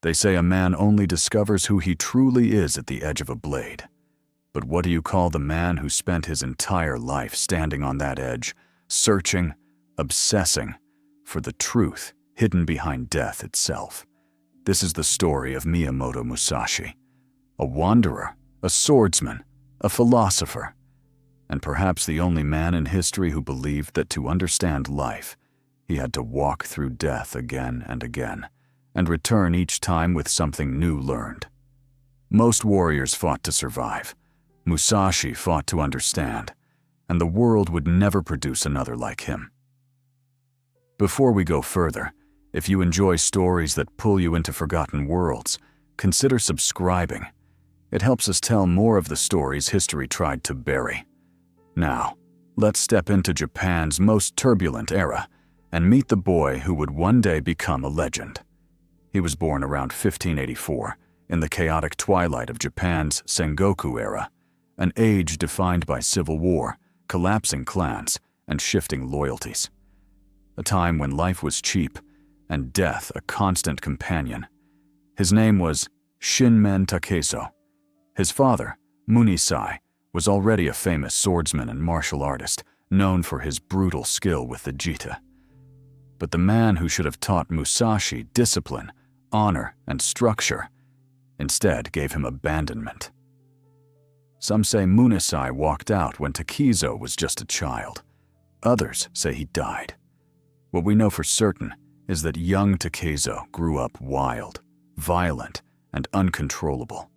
They say a man only discovers who he truly is at the edge of a blade. But what do you call the man who spent his entire life standing on that edge, searching, obsessing for the truth hidden behind death itself? This is the story of Miyamoto Musashi, a wanderer, a swordsman, a philosopher, and perhaps the only man in history who believed that to understand life, he had to walk through death again and again, and return each time with something new learned. Most warriors fought to survive. Musashi fought to understand, and the world would never produce another like him. Before we go further, if you enjoy stories that pull you into forgotten worlds, consider subscribing. It helps us tell more of the stories history tried to bury. Now, let's step into Japan's most turbulent era and meet the boy who would one day become a legend. He was born around 1584, in the chaotic twilight of Japan's Sengoku era, an age defined by civil war, collapsing clans, and shifting loyalties. A time when life was cheap and death a constant companion. His name was Shinmen Takezō. His father, Munisai, was already a famous swordsman and martial artist, known for his brutal skill with the jita. But the man who should have taught Musashi discipline, honor, and structure, instead gave him abandonment. Some say Munisai walked out when Takezō was just a child. Others say he died. What we know for certain is that young Takezō grew up wild, violent, and uncontrollable,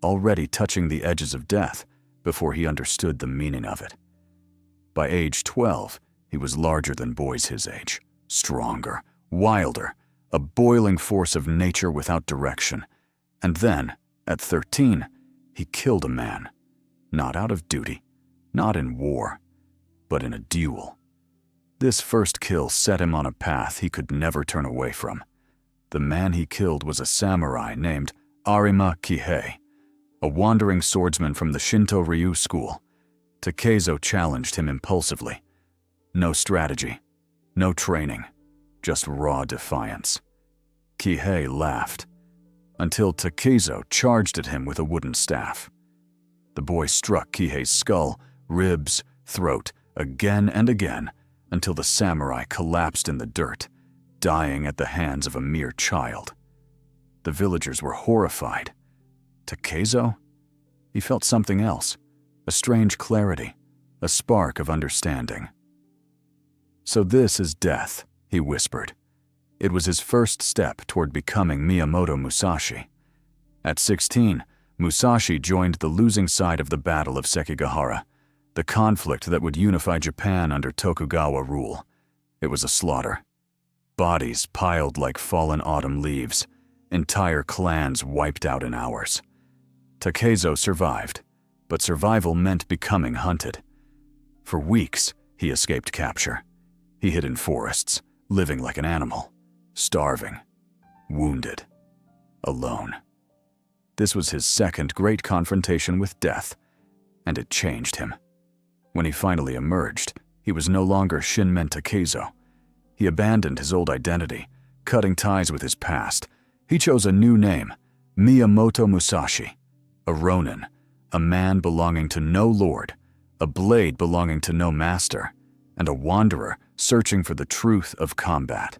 already touching the edges of death before he understood the meaning of it. By age 12, he was larger than boys his age, stronger, wilder, a boiling force of nature without direction. And then, at 13, he killed a man. Not out of duty, not in war, but in a duel. This first kill set him on a path he could never turn away from. The man he killed was a samurai named Arima Kihei, a wandering swordsman from the Shinto Ryu school. Takezō challenged him impulsively. No strategy, no training, just raw defiance. Kihei laughed, until Takezō charged at him with a wooden staff. The boy struck Kihei's skull, ribs, throat, again and again, until the samurai collapsed in the dirt, dying at the hands of a mere child. The villagers were horrified. Takezō? He felt something else, a strange clarity, a spark of understanding. "So this is death," he whispered. It was his first step toward becoming Miyamoto Musashi. At 16, Musashi joined the losing side of the Battle of Sekigahara, the conflict that would unify Japan under Tokugawa rule. It was a slaughter. Bodies piled like fallen autumn leaves, entire clans wiped out in hours. Takezō survived, but survival meant becoming hunted. For weeks, he escaped capture. He hid in forests, living like an animal, starving, wounded, alone. This was his second great confrontation with death, and it changed him. When he finally emerged, he was no longer Shinmen Takezō. He abandoned his old identity, cutting ties with his past. He chose a new name, Miyamoto Musashi, a ronin, a man belonging to no lord, a blade belonging to no master, and a wanderer searching for the truth of combat.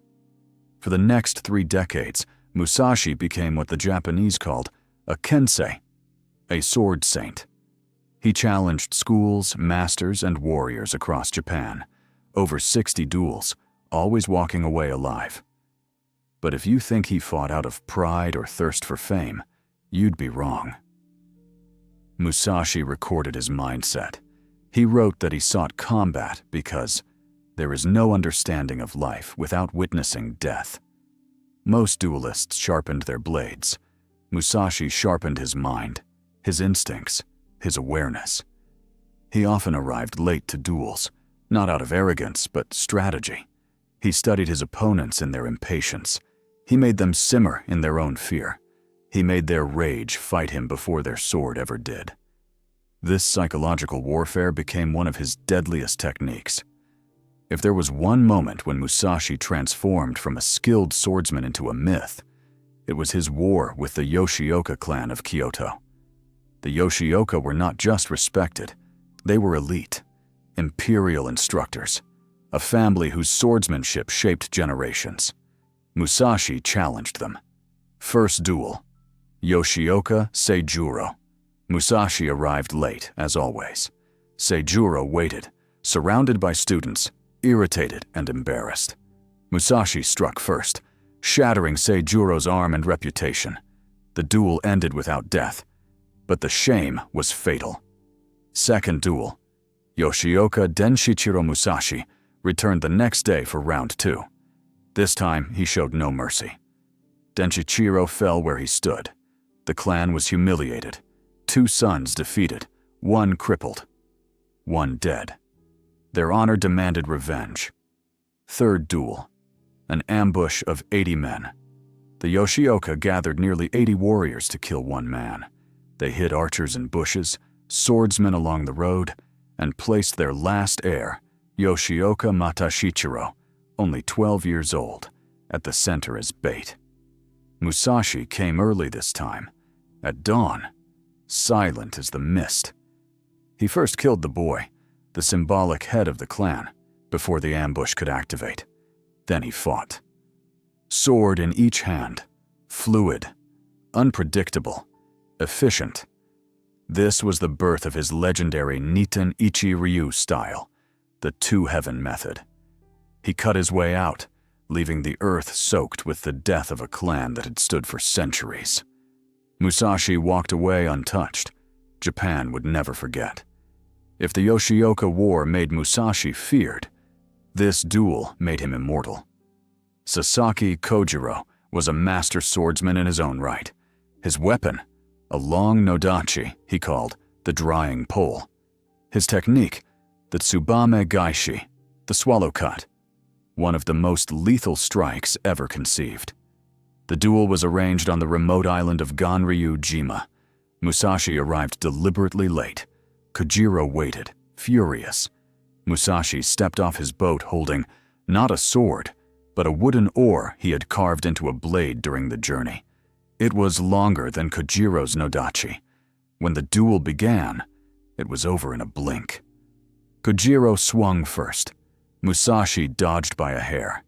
For the next 3 decades, Musashi became what the Japanese called a kensei, a sword saint. He challenged schools, masters, and warriors across Japan, over 60 duels, always walking away alive. But if you think he fought out of pride or thirst for fame, you'd be wrong. Musashi recorded his mindset. He wrote that he sought combat because there is no understanding of life without witnessing death. Most duelists sharpened their blades. Musashi sharpened his mind, his instincts, his awareness. He often arrived late to duels, not out of arrogance, but strategy. He studied his opponents in their impatience. He made them simmer in their own fear. He made their rage fight him before their sword ever did. This psychological warfare became one of his deadliest techniques. If there was one moment when Musashi transformed from a skilled swordsman into a myth, It was his war with the Yoshioka clan of Kyoto. The Yoshioka were not just respected, they were elite, imperial instructors, a family whose swordsmanship shaped generations. Musashi challenged them. First duel. Yoshioka Seijuro. Musashi arrived late, as always. Seijuro waited, surrounded by students, irritated and embarrassed. Musashi struck first, shattering Seijuro's arm and reputation. The duel ended without death, but the shame was fatal. Second duel. Yoshioka Denshichiro Musashi returned the next day for round 2. This time, he showed no mercy. Denshichiro fell where he stood. The clan was humiliated. 2 sons defeated, 1 crippled, 1 dead. Their honor demanded revenge. Third duel. An ambush of 80 men. The Yoshioka gathered nearly 80 warriors to kill 1 man. They hid archers in bushes, swordsmen along the road, and placed their last heir, Yoshioka Matashichiro, only 12 years old, at the center as bait. Musashi came early this time, at dawn, silent as the mist. He first killed the boy, the symbolic head of the clan, before the ambush could activate. Then he fought. Sword in each hand, fluid, unpredictable, efficient. This was the birth of his legendary Niten Ichi Ryu style, the two-heaven method. He cut his way out, leaving the earth soaked with the death of a clan that had stood for centuries. Musashi walked away untouched. Japan would never forget. If the Yoshioka War made Musashi feared, this duel made him immortal. Sasaki Kojiro was a master swordsman in his own right. His weapon, a long nodachi he called the drying pole. His technique, the tsubame gaishi, the swallow cut, one of the most lethal strikes ever conceived. The duel was arranged on the remote island of Ganryū-jima. Musashi arrived deliberately late. Kojiro waited, furious. Musashi stepped off his boat holding not a sword, but a wooden oar he had carved into a blade during the journey. It was longer than Kojiro's nodachi. When the duel began, it was over in a blink. Kojiro swung first. Musashi dodged by a hair,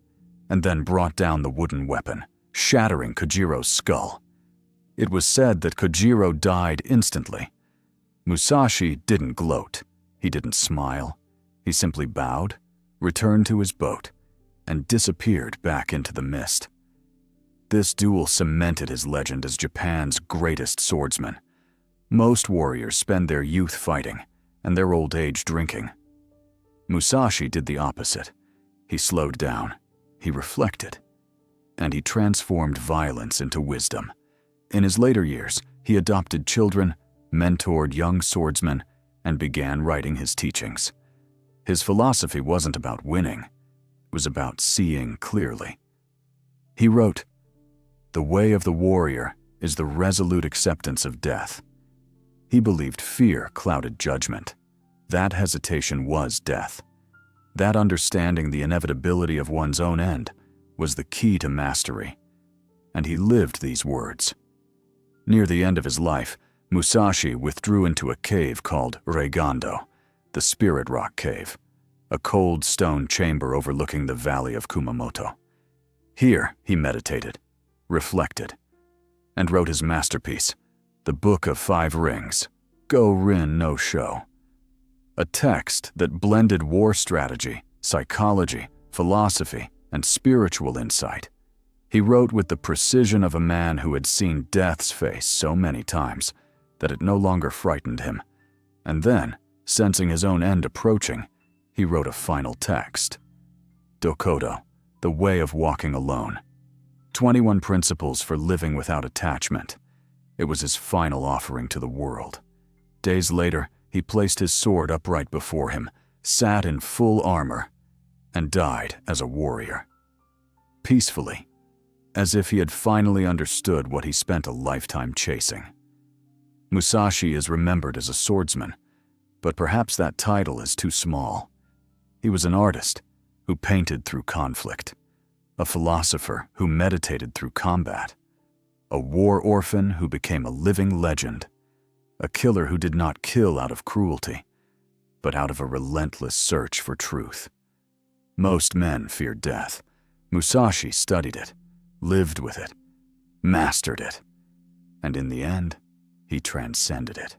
and then brought down the wooden weapon, shattering Kojiro's skull. It was said that Kojiro died instantly. Musashi didn't gloat. He didn't smile. He simply bowed, returned to his boat, and disappeared back into the mist. This duel cemented his legend as Japan's greatest swordsman. Most warriors spend their youth fighting and their old age drinking. Musashi did the opposite. He slowed down, he reflected, and he transformed violence into wisdom. In his later years, he adopted children, mentored young swordsmen, and began writing his teachings. His philosophy wasn't about winning, it was about seeing clearly. He wrote, "The way of the warrior is the resolute acceptance of death." He believed fear clouded judgment. That hesitation was death. That understanding the inevitability of one's own end was the key to mastery. And he lived these words. Near the end of his life, Musashi withdrew into a cave called Reigando, the Spirit Rock Cave, a cold stone chamber overlooking the valley of Kumamoto. Here he meditated, reflected, and wrote his masterpiece, the Book of Five Rings, Go-Rin no Sho, a text that blended war strategy, psychology, philosophy, and spiritual insight. He wrote with the precision of a man who had seen death's face so many times that it no longer frightened him. And then, sensing his own end approaching, he wrote a final text. Dokodo, the way of walking alone. 21 principles for living without attachment. It was his final offering to the world. Days later, he placed his sword upright before him, sat in full armor, and died as a warrior. Peacefully, as if he had finally understood what he spent a lifetime chasing. Musashi is remembered as a swordsman, but perhaps that title is too small. He was an artist who painted through conflict, a philosopher who meditated through combat, A war orphan who became a living legend. A killer who did not kill out of cruelty, but out of a relentless search for truth. Most men fear death. Musashi studied it, lived with it, mastered it, and in the end, he transcended it.